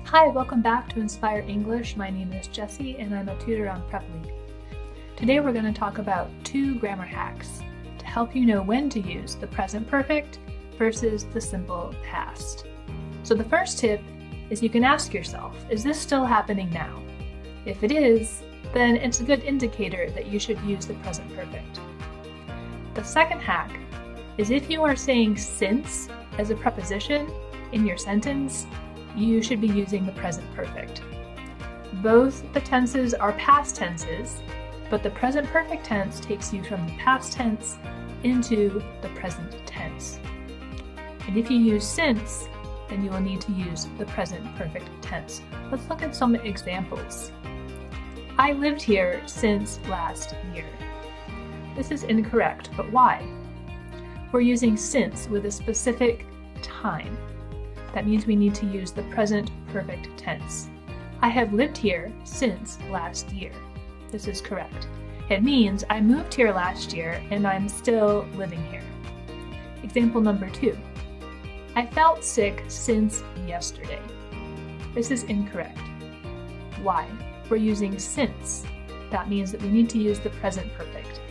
Hi, welcome back to Inspire English. My name is Jessie and I'm a tutor on PrepLead. Today we're going to talk about 2 grammar hacks to help you know when to use the present perfect versus the simple past. So the first tip is you can ask yourself, is this still happening now? If it is, then it's a good indicator that you should use the present perfect. The second hack is if you are saying since as a preposition in your sentence, you should be using the present perfect. Both the tenses are past tenses, but the present perfect tense takes you from the past tense into the present tense. And if you use since, then you will need to use the present perfect tense. Let's look at some examples. I lived here since last year. This is incorrect, but why? We're using since with a specific time. That means we need to use the present perfect tense. I have lived here since last year. This is correct. It means I moved here last year and I'm still living here. Example number 2. I felt sick since yesterday. This is incorrect. Why? We're using since. That means that we need to use the present perfect.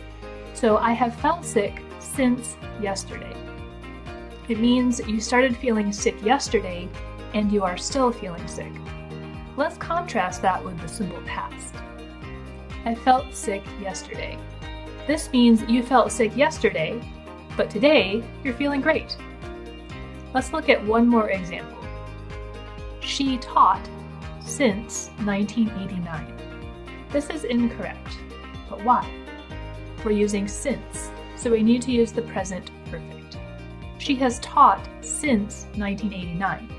So I have felt sick since yesterday. It means you started feeling sick yesterday and you are still feeling sick. Let's contrast that with the simple past. I felt sick yesterday. This means you felt sick yesterday, but today you're feeling great. Let's look at one more example. She taught since 1989. This is incorrect, but why? We're using since, so we need to use the present perfect. She has taught since 1989.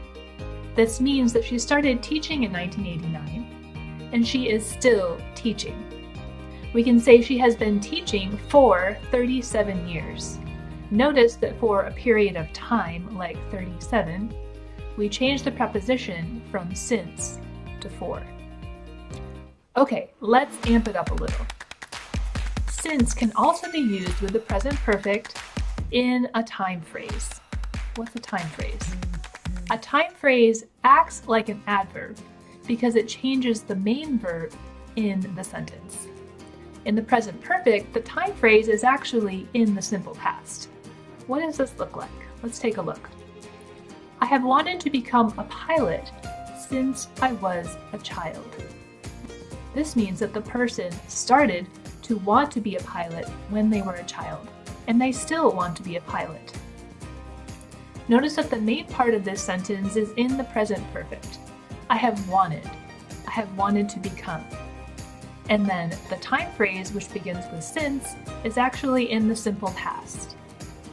This means that she started teaching in 1989, and she is still teaching. We can say she has been teaching for 37 years. Notice that for a period of time, like 37, we change the preposition from since to for. Okay, let's amp it up a little. Since can also be used with the present perfect in a time phrase. What's a time phrase? A time phrase acts like an adverb because it changes the main verb in the sentence. In the present perfect, the time phrase is actually in the simple past. What does this look like? Let's take a look. I have wanted to become a pilot since I was a child. This means that the person started to want to be a pilot when they were a child, and they still want to be a pilot. Notice that the main part of this sentence is in the present perfect. I have wanted to become. And then the time phrase, which begins with since, is actually in the simple past.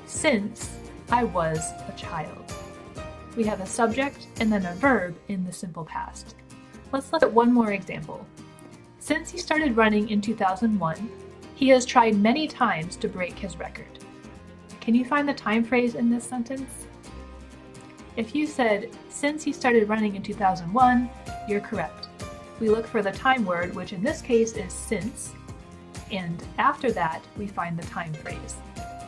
Since I was a child. We have a subject and then a verb in the simple past. Let's look at one more example. Since he started running in 2001, he has tried many times to break his record. Can you find the time phrase in this sentence? If you said, since he started running in 2001, you're correct. We look for the time word, which in this case is since, and after that, we find the time phrase.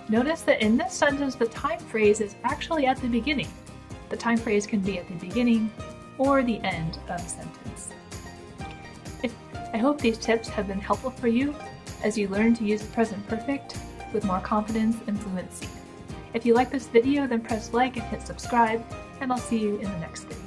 Notice that in this sentence, the time phrase is actually at the beginning. The time phrase can be at the beginning or the end of a sentence. I hope these tips have been helpful for you as you learn to use the present perfect with more confidence and fluency. If you like this video, then press like and hit subscribe, and I'll see you in the next video.